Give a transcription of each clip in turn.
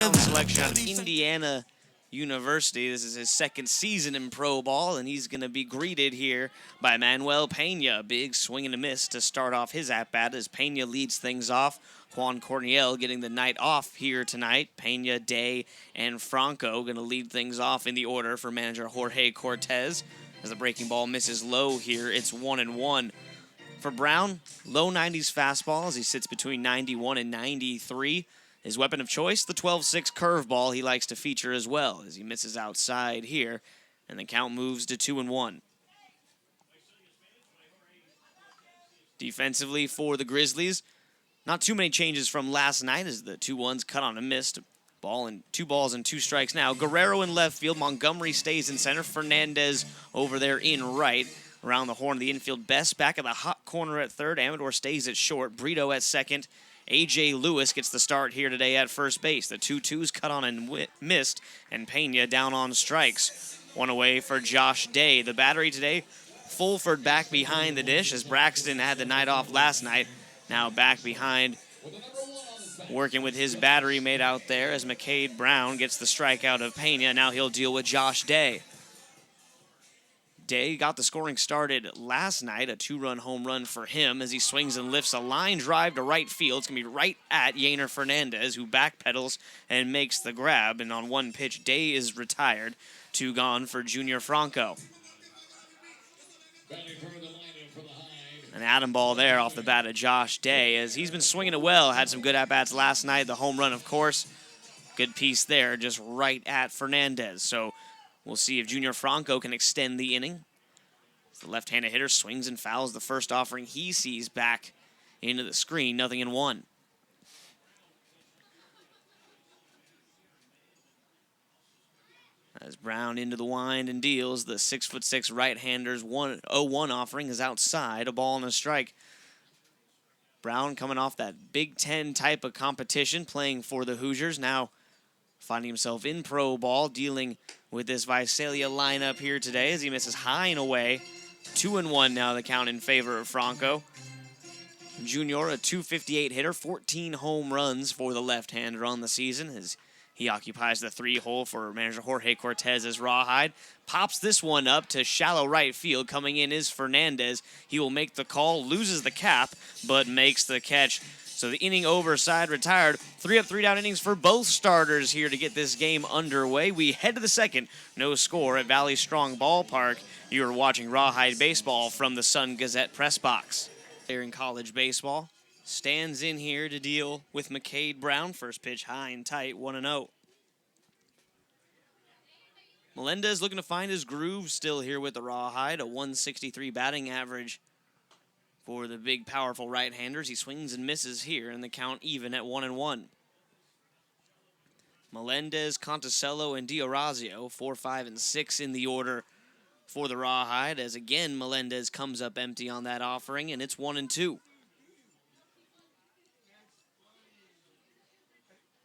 Selection out of Indiana University. This is his second season in pro ball, and he's going to be greeted here by Manuel Pena. Big swing and a miss to start off his at-bat as Pena leads things off. Juan Corniel getting the night off here tonight. Pena, Day, and Franco going to lead things off in the order for manager Jorge Cortez. As the breaking ball misses low here, it's 1-1. For Brown, low 90s fastball as he sits between 91 and 93. His weapon of choice, the 12-6 curveball he likes to feature as well as he misses outside here, and the count moves to 2-1. Defensively for the Grizzlies, not too many changes from last night as the 2-1s cut on a missed. Ball and 2 balls and 2 strikes now. Guerrero in left field. Montgomery stays in center. Fernandez over there in right. Around the horn of the infield, Best back at the hot corner at third. Amador stays at short. Brito at second. A.J. Lewis gets the start here today at first base. The 2-2s cut on and missed, and Pena down on strikes. One away for Josh Day. The battery today, Fulford back behind the dish as Braxton had the night off last night. Now back behind, working with his battery mate out there as McCade Brown gets the strikeout of Pena. Now he'll deal with Josh Day. Day got the scoring started last night, a 2-run home run for him as he swings and lifts a line drive to right field. It's going to be right at Yainer Fernandez, who backpedals and makes the grab. And on one pitch, Day is retired. 2 gone for Junior Franco. An Adam ball there off the bat of Josh Day as he's been swinging it well. Had some good at-bats last night. The home run, of course. Good piece there, just right at Fernandez. So we'll see if Junior Franco can extend the inning. The left-handed hitter swings and fouls the first offering he sees back into the screen. 0-1. As Brown into the wind and deals, the 6'6" right-hander's 0-1 offering is outside, a ball and a strike. Brown coming off that Big Ten type of competition, playing for the Hoosiers, now finding himself in pro ball, dealing with this Visalia lineup here today as he misses high and away. 2-1 now the count in favor of Franco. Junior, a .258 hitter, 14 home runs for the left-hander on the season as he occupies the 3-hole for manager Jorge Cortez as Rawhide. Pops this one up to shallow right field. Coming in is Fernandez. He will make the call, loses the cap, but makes the catch. So the inning over, side retired. 3 up, 3 down innings for both starters here to get this game underway. We head to the second. No score at Valley Strong Ballpark. You are watching Rawhide Baseball from the Sun Gazette press box. There in college baseball. Stands in here to deal with McCade Brown. First pitch high and tight, 1-0. Melendez looking to find his groove still here with the Rawhide. A 163 batting average for the big, powerful right-handers. He swings and misses here, and the count even at 1-1. Melendez, Conticello, and D'Orazio, 4, 5, and 6 in the order for the Rawhide, as again Melendez comes up empty on that offering, and it's 1-2.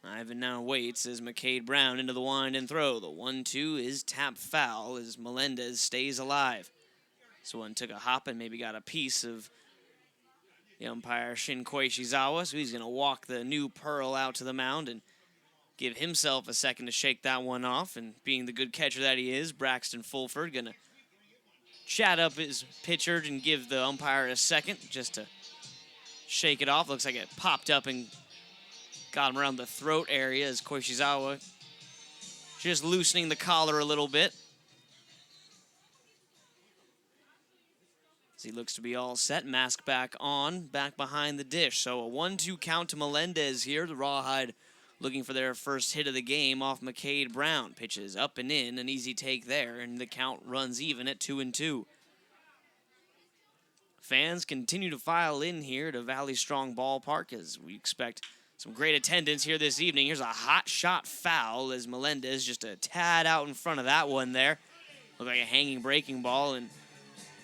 Ivan now waits as McCade Brown into the wind and throw. The 1-2 is tap foul as Melendez stays alive. This one took a hop and maybe got a piece of the umpire Shin Koishizawa, so he's going to walk the new Pearl out to the mound and give himself a second to shake that one off. And being the good catcher that he is, Braxton Fulford going to chat up his pitcher and give the umpire a second just to shake it off. Looks like it popped up and got him around the throat area as Koishizawa just loosening the collar a little bit. As he looks to be all set, mask back on, back behind the dish. So a 1-2 count to Melendez here. The Rawhide looking for their first hit of the game off McCade Brown. Pitches up and in, an easy take there, and the count runs even at 2-2. Fans continue to file in here to Valley Strong Ballpark as we expect some great attendance here this evening. Here's a hot shot foul as Melendez just a tad out in front of that one there. Looked like a hanging breaking ball, and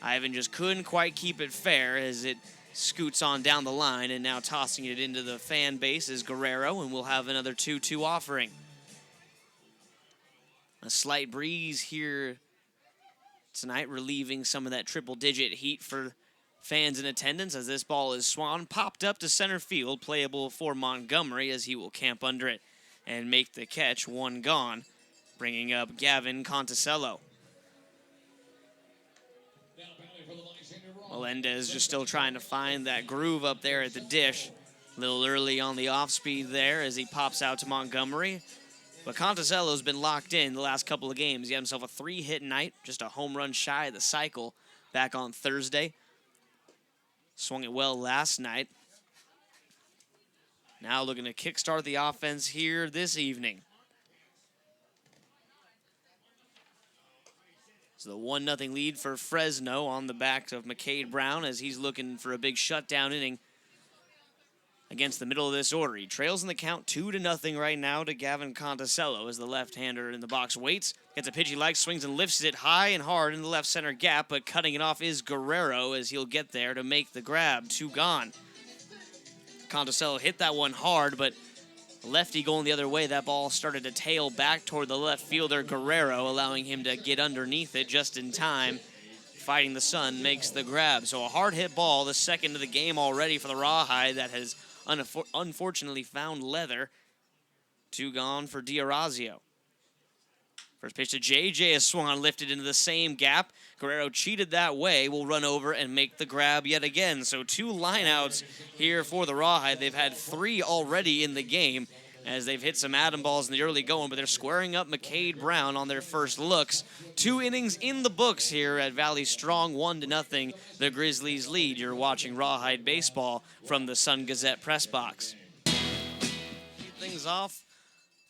Ivan just couldn't quite keep it fair as it scoots on down the line, and now tossing it into the fan base is Guerrero, and we'll have another 2-2 offering. A slight breeze here tonight, relieving some of that triple-digit heat for fans in attendance as this ball is swung, popped up to center field, playable for Montgomery as he will camp under it. and make the catch. One gone, bringing up Gavin Conticello. Melendez just still trying to find that groove up there at the dish. A little early on the off-speed there as he pops out to Montgomery. But Conticello's been locked in the last couple of games. He had himself a 3-hit night, just a home run shy of the cycle back on Thursday. Swung it well last night. Now looking to kickstart the offense here this evening. So the 1-0 lead for Fresno on the back of McCade Brown as he's looking for a big shutdown inning against the middle of this order. He trails in the count 2-0 right now to Gavin Conticello as the left-hander in the box waits. Gets a pitch he likes, swings and lifts it high and hard in the left center gap, but cutting it off is Guerrero as he'll get there to make the grab. 2 gone. Conticello hit that one hard, but lefty going the other way, that ball started to tail back toward the left fielder, Guerrero, allowing him to get underneath it just in time. Fighting the sun makes the grab. So a hard hit ball, the second of the game already for the Rawhide that has unfortunately found leather. 2 gone for D'Orazio. First pitch to JJ is swung on, lifted into the same gap. Guerrero cheated that way, will run over and make the grab yet again. So 2 lineouts here for the Rawhide. They've had 3 already in the game as they've hit some atom balls in the early going, but they're squaring up McCade Brown on their first looks. 2 innings in the books here at Valley Strong, 1-0. The Grizzlies lead. You're watching Rawhide baseball from the Sun Gazette press box. Keep things off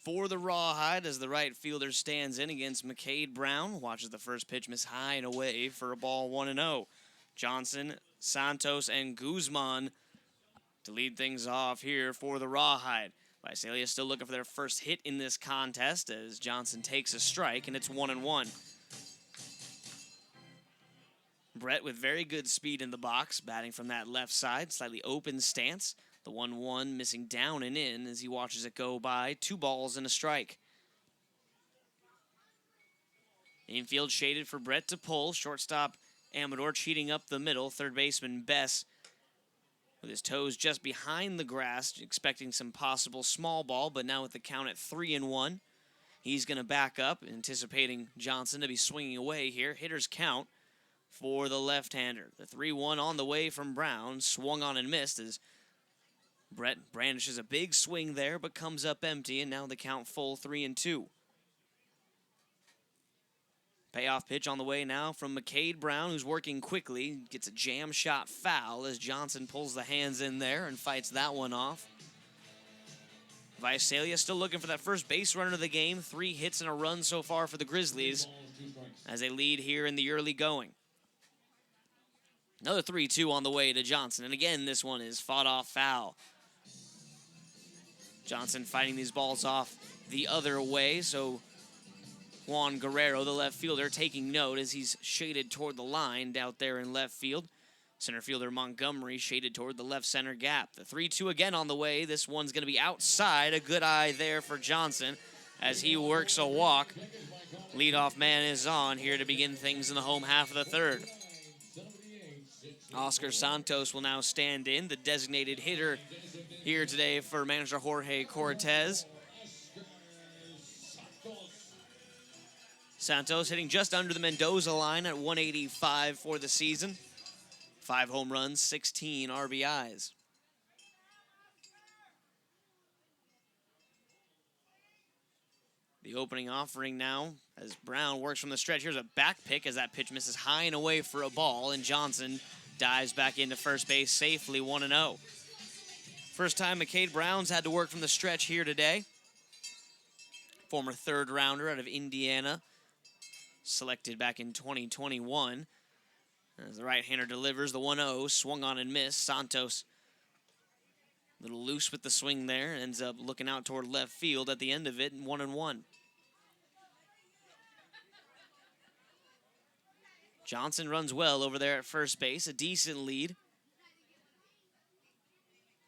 for the Rawhide as the right fielder stands in against McCade Brown. Watches the first pitch miss high and away for a ball 1-0. Johnson, Santos, and Guzman to lead things off here for the Rawhide. Visalia still looking for their first hit in this contest as Johnson takes a strike, and it's 1-1. Brett with very good speed in the box, batting from that left side, slightly open stance. The 1-1 missing down and in as he watches it go by. 2 balls and a strike. Infield shaded for Brett to pull. Shortstop Amador cheating up the middle. Third baseman Bess with his toes just behind the grass, expecting some possible small ball, but now with the count at 3-1, he's going to back up, anticipating Johnson to be swinging away here. Hitter's count for the left-hander. The 3-1 on the way from Brown, swung on and missed as Brett brandishes a big swing there, but comes up empty, and now the count full 3-2. Payoff pitch on the way now from McCade Brown, who's working quickly. Gets a jam shot foul as Johnson pulls the hands in there and fights that one off. Visalia still looking for that first base runner of the game. 3 hits and a run so far for the Grizzlies as they lead here in the early going. Another 3-2 on the way to Johnson. And again, this one is fought off foul. Johnson fighting these balls off the other way, so Juan Guerrero, the left fielder, taking note as he's shaded toward the line out there in left field. Center fielder Montgomery shaded toward the left center gap. The 3-2 again on the way. This one's going to be outside. A good eye there for Johnson as he works a walk. Leadoff man is on here to begin things in the home half of the third. Oscar Santos will now stand in, the designated hitter here today for manager Jorge Cortez. Santos hitting just under the Mendoza line at 185 for the season. 5 home runs, 16 RBIs. The opening offering now as Brown works from the stretch. Here's a back pick as that pitch misses high and away for a ball, and Johnson dives back into first base safely, 1-0. First time McCade Brown's had to work from the stretch here today. Former third rounder out of Indiana, selected back in 2021. As the right-hander delivers the 1-0, swung on and missed. Santos a little loose with the swing there, ends up looking out toward left field at the end of it, 1-1. Johnson runs well over there at first base, a decent lead.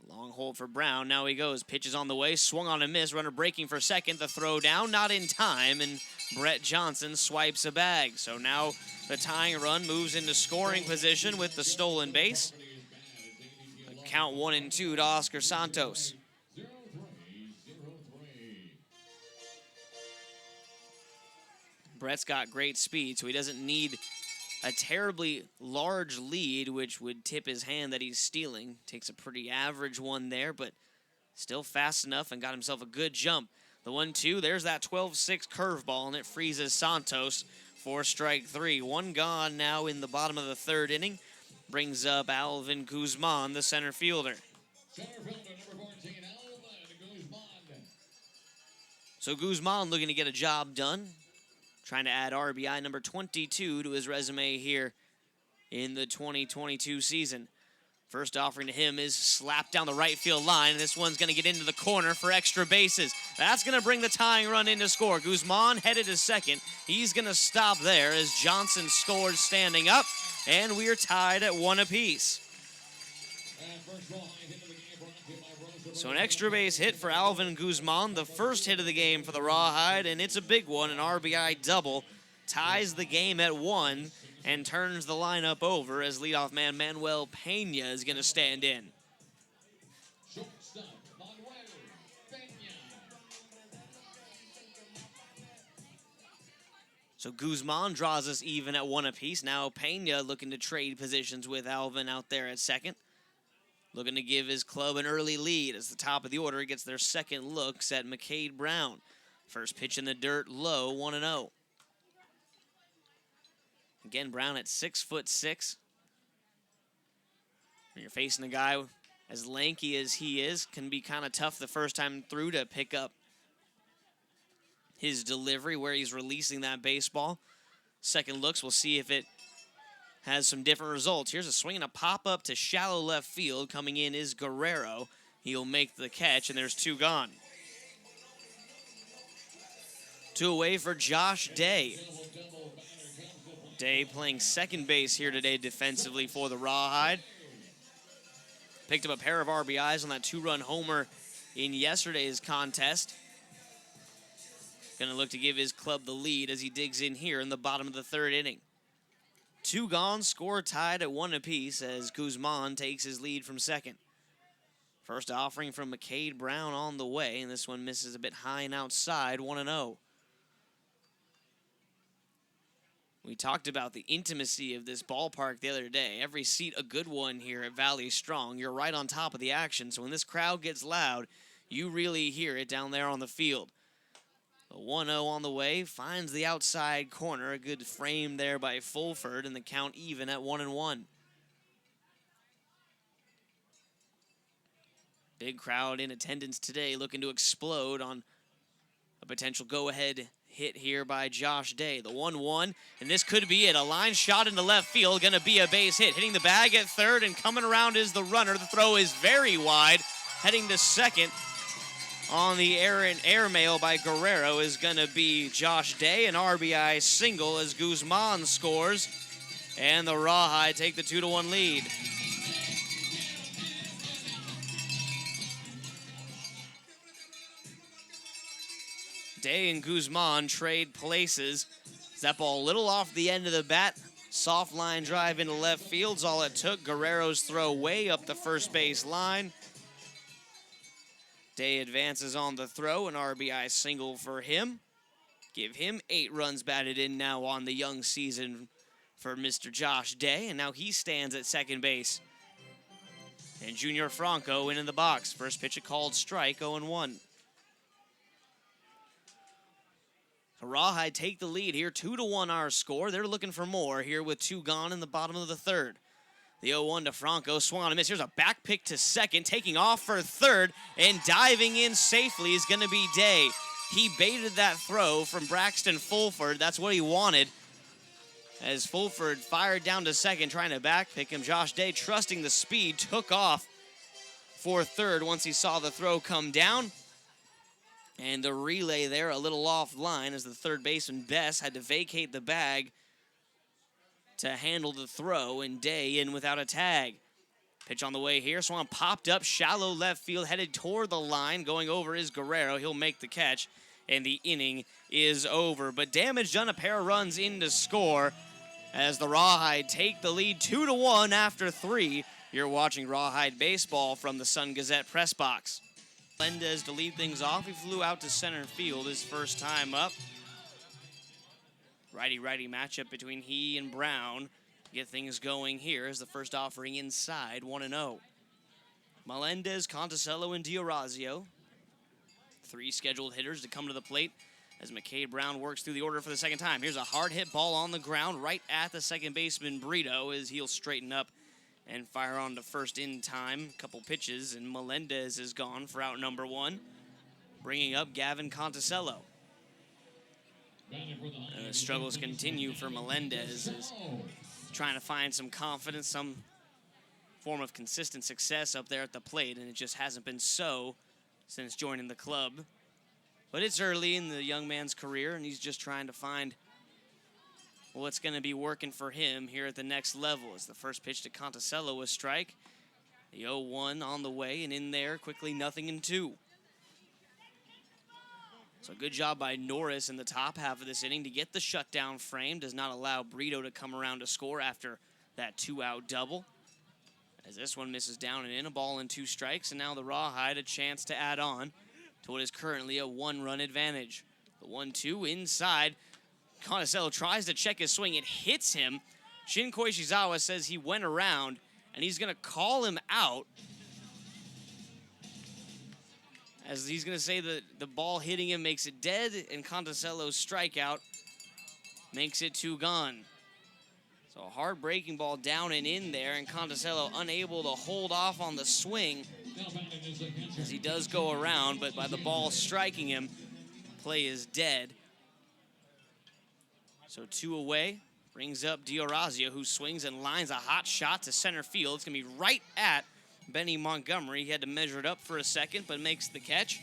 Long hold for Brown, now he goes, pitches on the way, swung on and missed, runner breaking for second, the throw down, not in time, and Brett Johnson swipes a bag. So now the tying run moves into scoring position with the stolen base. Count 1-2 to Oscar Santos. Brett's got great speed, so he doesn't need a terribly large lead, which would tip his hand that he's stealing. Takes a pretty average one there, but still fast enough and got himself a good jump. The 1-2, there's that 12-6 curveball, and it freezes Santos for strike 3. One gone now in the bottom of the third inning. Brings up Alvin Guzman, the center fielder. Center fielder, number 14, Alvin Guzman. So Guzman looking to get a job done. Trying to add RBI number 22 to his resume here in the 2022 season. First offering to him is slapped down the right field line. This one's going to get into the corner for extra bases. That's going to bring the tying run in to score. Guzman headed to second. He's going to stop there as Johnson scores standing up, and we are tied at 1 apiece. So an extra base hit for Alvin Guzman, the first hit of the game for the Rawhide, and it's a big one, an RBI double. Ties the game at 1 and turns the lineup over as leadoff man Manuel Pena is going to stand in. So Guzman draws us even at 1 apiece. Now Pena looking to trade positions with Alvin out there at second. Looking to give his club an early lead as the top of the order gets their second looks at McCade Brown. First pitch in the dirt, low, 1-0. Again, Brown at 6'6". When you're facing a guy as lanky as he is, can be kind of tough the first time through to pick up his delivery where he's releasing that baseball. Second looks, we'll see if it has some different results. Here's a swing and a pop-up to shallow left field. Coming in is Guerrero. He'll make the catch, and there's 2 gone. 2 away for Josh Day. Day playing second base here today defensively for the Rawhide. Picked up a pair of RBIs on that 2-run homer in yesterday's contest. Going to look to give his club the lead as he digs in here in the bottom of the third inning. 2 gone, score tied at 1 apiece as Guzman takes his lead from second. First offering from McCade Brown on the way, and this one misses a bit high and outside, 1-0. We talked about the intimacy of this ballpark the other day. Every seat a good one here at Valley Strong. You're right on top of the action, so when this crowd gets loud, you really hear it down there on the field. A 1-0 on the way, finds the outside corner. A good frame there by Fulford, and the count even at 1-1. Big crowd in attendance today looking to explode on a potential go-ahead hit here by Josh Day. The 1-1, and this could be it. A line shot into left field, going to be a base hit. Hitting the bag at third, and coming around is the runner. The throw is very wide. Heading to second on the air mail by Guerrero is going to be Josh Day. An RBI single as Guzman scores, and the Rawhide take the 2-1 lead. Day and Guzman trade places. That ball a little off the end of the bat. Soft line drive into left field's all it took. Guerrero's throw way up the first base line. Day advances on the throw, an RBI single for him. Give him 8 runs batted in now on the young season for Mr. Josh Day, and now he stands at second base. And Junior Franco in the box. First pitch a called strike, 0-1. Rawhide take the lead here, 2-1 our score. They're looking for more here with 2 gone in the bottom of the third. The 0-1 to Franco, swung on a miss. Here's a back pick to second, taking off for third, and diving in safely is going to be Day. He baited that throw from Braxton Fulford. That's what he wanted. As Fulford fired down to second, trying to back pick him. Josh Day, trusting the speed, took off for third once he saw the throw come down. And the relay there a little offline as the third baseman, Bess, had to vacate the bag to handle the throw, and Day in without a tag. Pitch on the way here. Swan popped up, shallow left field, headed toward the line. Going over is Guerrero. He'll make the catch, and the inning is over. But damage done, a pair of runs in to score as the Rawhide take the lead 2-1 after 3. You're watching Rawhide baseball from the Sun-Gazette press box. Melendez to lead things off. He flew out to center field his first time up. righty-righty matchup between he and Brown. Get things going here as the first offering inside, 1-0. Melendez, Conticello, and D'Orazio. 3 scheduled hitters to come to the plate as McCade Brown works through the order for the second time. Here's a hard hit ball on the ground right at the second baseman, Brito, as he'll straighten up and fire on to first in time. A couple pitches, and Melendez is gone for out number 1, bringing up Gavin Conticello. And the struggles continue for Melendez, as trying to find some confidence, some form of consistent success up there at the plate, and it just hasn't been so since joining the club. But it's early in the young man's career, and he's just trying to find what's going to be working for him here at the next level. As the first pitch to Conticello was strike. The 0-1 on the way, and in there quickly 0-2. So good job by Norris in the top half of this inning to get the shutdown frame. Does not allow Brito to come around to score after that 2-out double. As this one misses down and in, a ball and 2 strikes, and now the Rawhide a chance to add on to what is currently a 1-run advantage. The 1-2 inside. Conticello tries to check his swing. It hits him. Shin Koishizawa says he went around, and he's going to call him out, as he's going to say that the ball hitting him makes it dead, and Conticello's strikeout makes it 2 gone. So a hard breaking ball down and in there, and Conticello unable to hold off on the swing as he does go around, but by the ball striking him, play is dead. So 2 away, brings up D'Orazio, who swings and lines a hot shot to center field. It's going to be right at Benny Montgomery. He had to measure it up for a second, but makes the catch,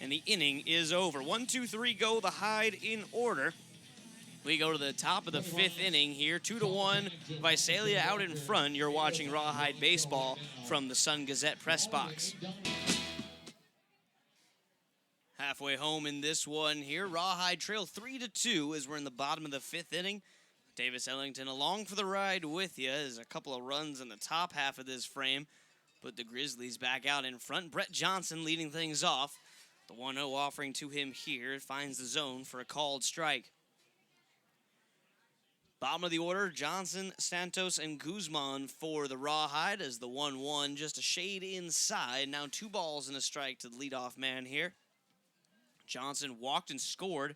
and the inning is over. 1, 2, 3 go, the Hyde in order. We go to the top of the 5th inning here. 2-1, Visalia out in front. You're watching Rawhide baseball from the Sun-Gazette press box. Halfway home in this one here. Rawhide trail 3-2 as we're in the bottom of the 5th inning. Davis Ellington along for the ride with you as a couple of runs in the top half of this frame put the Grizzlies back out in front. Brett Johnson leading things off. The 1-0 offering to him here finds the zone for a called strike. Bottom of the order, Johnson, Santos, and Guzman for the Rawhide as the 1-1 just a shade inside. Now 2 balls and a strike to the leadoff man here. Johnson walked and scored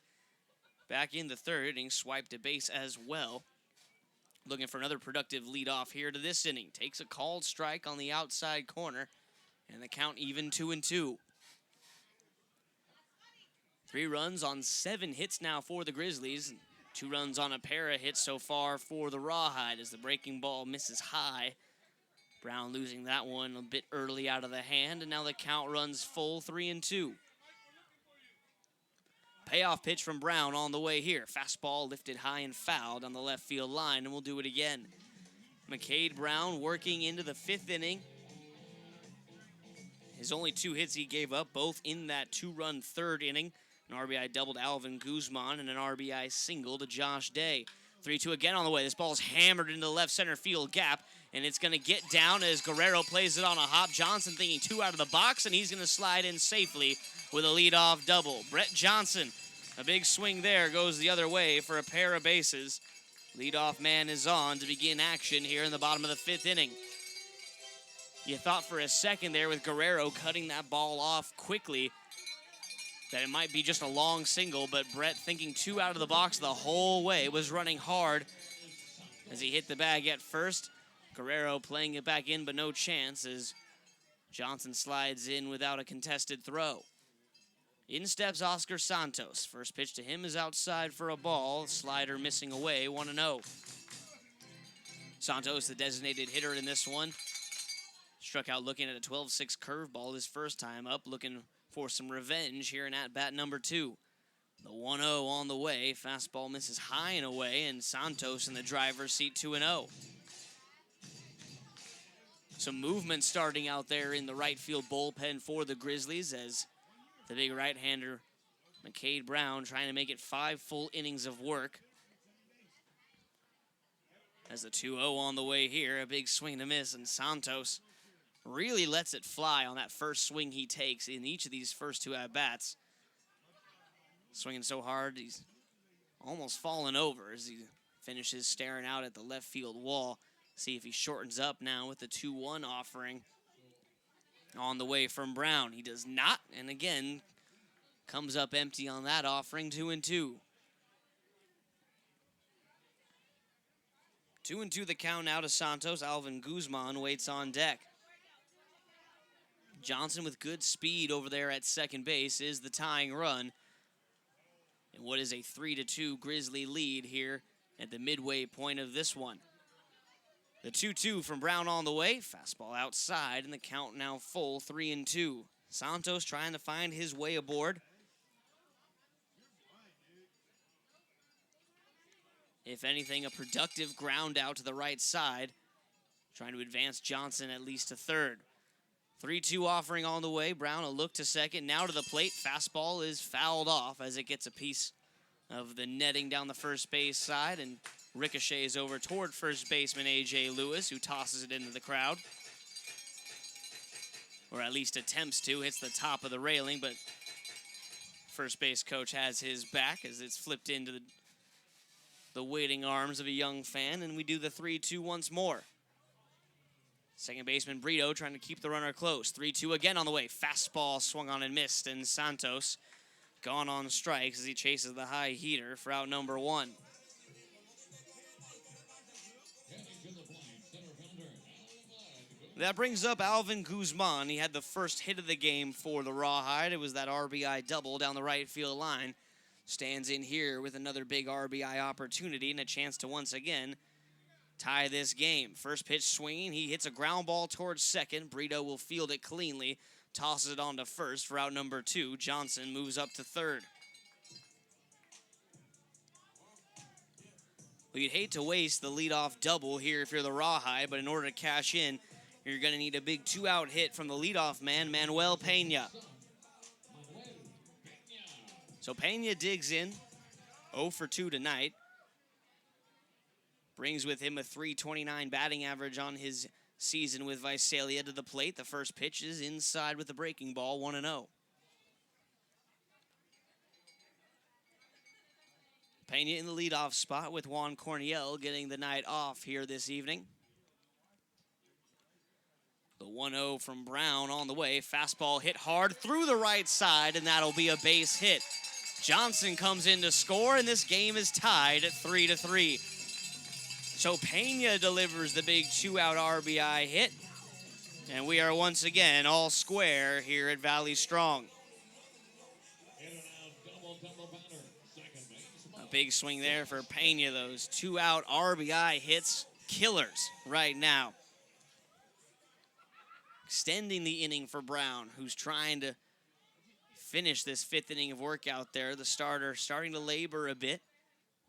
back in the 3rd inning, swiped a base as well. Looking for another productive leadoff here to this inning. Takes a called strike on the outside corner, and the count even 2-2. 3 runs on 7 hits now for the Grizzlies. 2 runs on a pair of hits so far for the Rawhide as the breaking ball misses high. Brown losing that one a bit early out of the hand, and now the count runs full 3-2. Payoff pitch from Brown on the way here. Fastball lifted high and fouled on the left field line, and we'll do it again. McCade Brown working into the 5th inning. His only 2 hits he gave up, both in that 2-run 3rd inning. An RBI double to Alvin Guzman and an RBI single to Josh Day. 3-2 again on the way. This ball's hammered into the left center field gap, and it's going to get down as Guerrero plays it on a hop. Johnson thinking 2 out of the box, and he's going to slide in safely with a leadoff double. Brett Johnson, a big swing there, goes the other way for a pair of bases. Leadoff man is on to begin action here in the bottom of the 5th inning. You thought for a second there with Guerrero cutting that ball off quickly that it might be just a long single, but Brett thinking 2 out of the box the whole way, was running hard as he hit the bag at first. Guerrero playing it back in, but no chance as Johnson slides in without a contested throw. In steps Oscar Santos. First pitch to him is outside for a ball. Slider missing away, 1-0. Santos, the designated hitter in this one. Struck out looking at a 12-6 curveball his first time up, looking for some revenge here in at-bat number 2. The 1-0 on the way. Fastball misses high and away, and Santos in the driver's seat 2-0. Some movement starting out there in the right field bullpen for the Grizzlies as the big right-hander, McCade Brown, trying to make it 5 full innings of work. As the 2-0 on the way here, a big swing to miss, and Santos really lets it fly on that first swing he takes in each of these first 2 at-bats. Swinging so hard, he's almost falling over as he finishes staring out at the left field wall. See if he shortens up now with the 2-1 offering on the way from Brown. He does not, and again, comes up empty on that offering, 2-2. 2-2 the count now to Santos. Alvin Guzman waits on deck. Johnson with good speed over there at second base is the tying run. And what is a 3-2 Grizzly lead here at the midway point of this one. The 2-2 from Brown on the way. Fastball outside, and the count now full, 3-2. Santos trying to find his way aboard. If anything, a productive ground out to the right side. Trying to advance Johnson at least to third. 3-2 offering on the way. Brown a look to second. Now to the plate. Fastball is fouled off as it gets a piece of the netting down the first base side and ricochets over toward first baseman A.J. Lewis, who tosses it into the crowd. Or at least attempts to. Hits the top of the railing, but first base coach has his back as it's flipped into the waiting arms of a young fan, and we do the 3-2 once more. Second baseman Brito trying to keep the runner close. 3-2 again on the way. Fastball swung on and missed, and Santos gone on strikes as he chases the high heater for out number 1. That brings up Alvin Guzman. He had the first hit of the game for the Rawhide. It was that RBI double down the right field line. Stands in here with another big RBI opportunity and a chance to once again tie this game. First pitch swinging. He hits a ground ball towards second. Brito will field it cleanly. Tosses it on to first for out number 2. Johnson moves up to third. Well, you'd hate to waste the leadoff double here if you're the Rawhide, but in order to cash in, you're going to need a big 2-out hit from the leadoff man, Manuel Pena. So Pena digs in, 0 for 2 tonight. Brings with him a .329 batting average on his season with Visalia to the plate. The first pitch is inside with the breaking ball, 1-0. Pena in the leadoff spot with Juan Corniel getting the night off here this evening. The 1-0 from Brown on the way. Fastball hit hard through the right side, and that'll be a base hit. Johnson comes in to score, and this game is tied at 3-3. So Pena delivers the big 2-out RBI hit, and we are once again all square here at Valley Strong. A big swing there for Pena. Those 2-out RBI hits, killers right now. Extending the inning for Brown, who's trying to finish this 5th inning of work out there. The starter starting to labor a bit.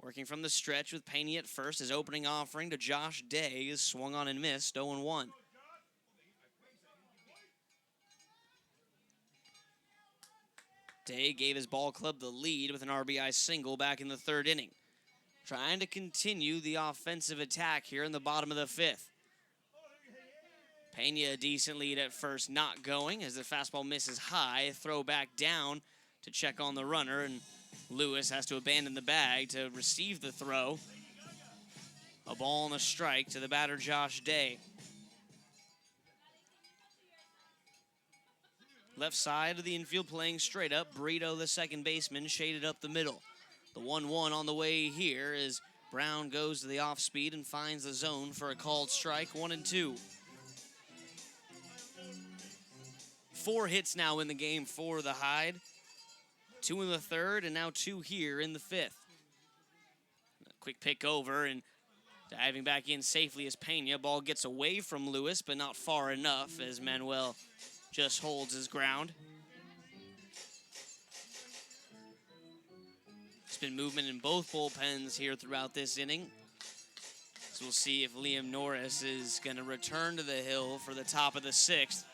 Working from the stretch with Pena at first. His opening offering to Josh Day is swung on and missed, 0-1. Day gave his ball club the lead with an RBI single back in the 3rd inning. Trying to continue the offensive attack here in the bottom of the 5th. Pena a decent lead at first, not going as the fastball misses high. Throw back down to check on the runner, and Lewis has to abandon the bag to receive the throw. A ball and a strike to the batter, Josh Day. Left side of the infield playing straight up. Brito, the second baseman, shaded up the middle. The 1-1 on the way here as Brown goes to the off speed and finds the zone for a called strike, 1-2. 4 hits now in the game for the Hide. 2 in the 3rd, and now 2 here in the 5th. A quick pick over, and diving back in safely as Pena. Ball gets away from Lewis, but not far enough as Manuel just holds his ground. There's been movement in both bullpens here throughout this inning. So we'll see if Liam Norris is going to return to the hill for the top of the 6th.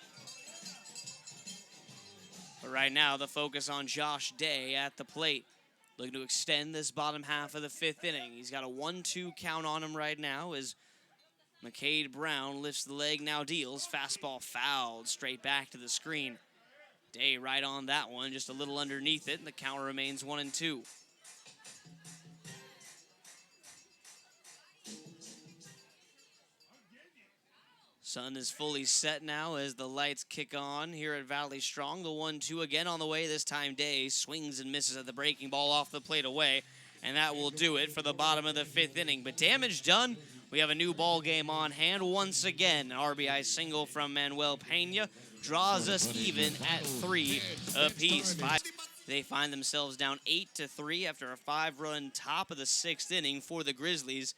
But right now, the focus on Josh Day at the plate. Looking to extend this bottom half of the 5th inning. He's got a 1-2 count on him right now as McCade Brown lifts the leg, now deals. Fastball fouled straight back to the screen. Day right on that one, just a little underneath it, and the count remains 1-2. Sun is fully set now as the lights kick on here at Valley Strong. The 1-2 again on the way. This time Day swings and misses at the breaking ball off the plate away. And that will do it for the bottom of the 5th inning. But damage done. We have a new ball game on hand once again. An RBI single from Manuel Pena draws us even at 3 apiece. They find themselves down 8-3 after a 5-run top of the 6th inning for the Grizzlies.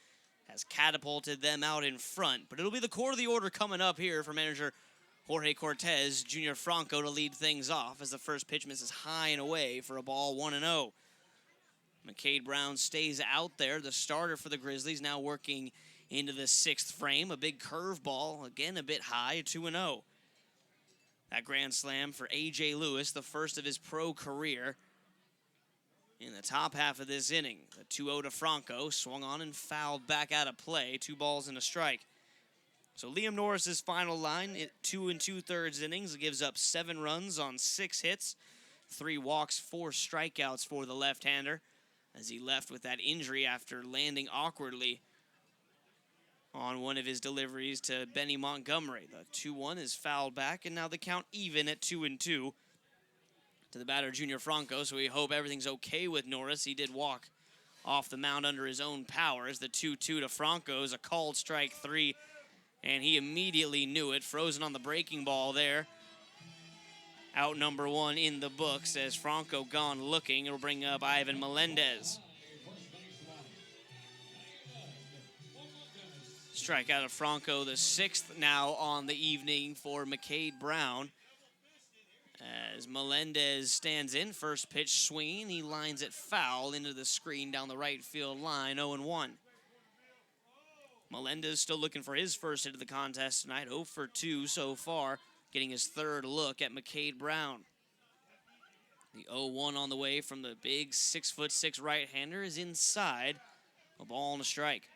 Has catapulted them out in front. But it'll be the core of the order coming up here for manager Jorge Cortez, Junior Franco to lead things off as the first pitch misses high and away for a ball 1-0. McCade Brown stays out there, the starter for the Grizzlies, now working into the 6th frame. A big curveball, again a bit high, 2-0. That grand slam for A.J. Lewis, the first of his pro career. In the top half of this inning, the 2-0 to Franco, swung on and fouled back out of play, 2 balls and a strike. So Liam Norris's final line, 2 2/3 innings, gives up 7 runs on 6 hits, 3 walks, 4 strikeouts for the left-hander, as he left with that injury after landing awkwardly on one of his deliveries to Benny Montgomery. The 2-1 is fouled back, and now the count even at 2-2 to the batter, Junior Franco, so we hope everything's okay with Norris. He did walk off the mound under his own powers. The 2-2 to Franco is a called strike 3, and he immediately knew it, frozen on the breaking ball there. Out number 1 in the books as Franco gone looking. It'll bring up Ivan Melendez. Strikeout of Franco, the 6th now on the evening for McCade Brown. As Melendez stands in, first pitch swinging, he lines it foul into the screen down the right field line, 0-1. Melendez still looking for his first hit of the contest tonight, 0 for 2 so far, getting his 3rd look at McCade Brown. The 0-1 on the way from the big 6'6" right-hander is inside, a ball and a strike.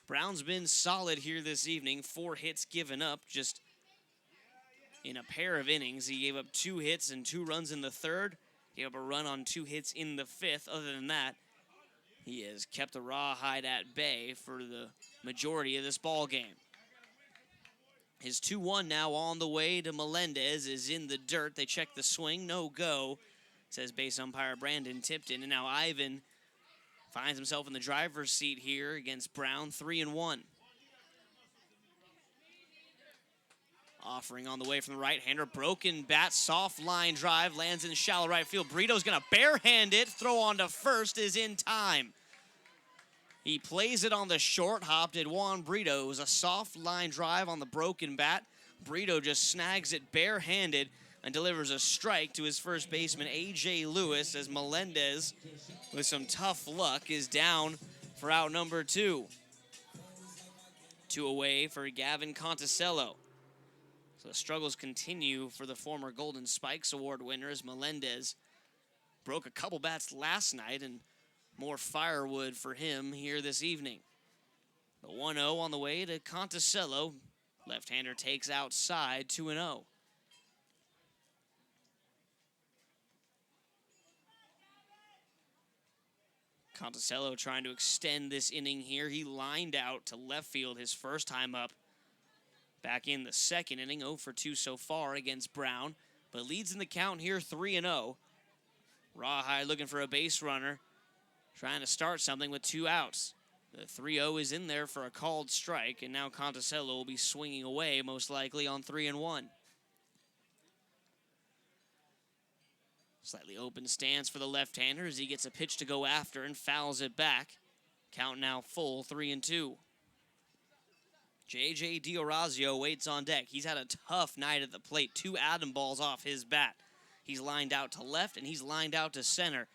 Brown's been solid here this evening, 4 hits given up, just in a pair of innings. He gave up 2 hits and 2 runs in the 3rd, gave up a run on 2 hits in the 5th. Other than that, he has kept the Rawhide at bay for the majority of this ball game. His 2-1 now on the way to Melendez is in the dirt. They check the swing, no go, says base umpire Brandon Tipton. And now Ivan finds himself in the driver's seat here against Brown, 3-1. Offering on the way from the right-hander, broken bat, soft line drive, lands in shallow right field. Brito's gonna barehand it, throw on to first is in time. He plays it on the short hop, did Juan Brito. It was a soft line drive on the broken bat. Brito just snags it barehanded and delivers a strike to his first baseman, A.J. Lewis, as Melendez, with some tough luck, is down for out number 2. 2 away for Gavin Conticello. So the struggles continue for the former Golden Spikes Award winner as Melendez broke a couple bats last night, and more firewood for him here this evening. The 1-0 on the way to Conticello. Left-hander takes outside, 2-0. Conticello trying to extend this inning here. He lined out to left field his first time up back in the 2nd inning, 0 for 2 so far against Brown, but leads in the count here 3-0. Rawhide looking for a base runner, trying to start something with 2 outs. The 3-0 is in there for a called strike, and now Conticello will be swinging away, most likely on 3-1. Slightly open stance for the left-hander as he gets a pitch to go after and fouls it back. Count now full, 3-2. J.J. D'Orazio waits on deck. He's had a tough night at the plate. 2 atom balls off his bat. He's lined out to left and he's lined out to center,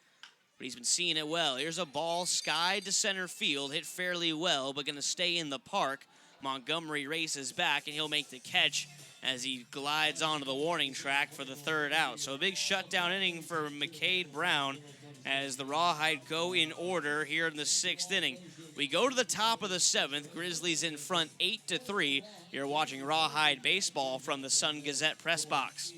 but he's been seeing it well. Here's a ball skied to center field, hit fairly well, but going to stay in the park. Montgomery races back, and he'll make the catch as he glides onto the warning track for the 3rd out. So a big shutdown inning for McCade Brown as the Rawhide go in order here in the 6th inning. We go to the top of the 7th. Grizzlies in front 8-3. You're watching Rawhide baseball from the Sun Gazette press box.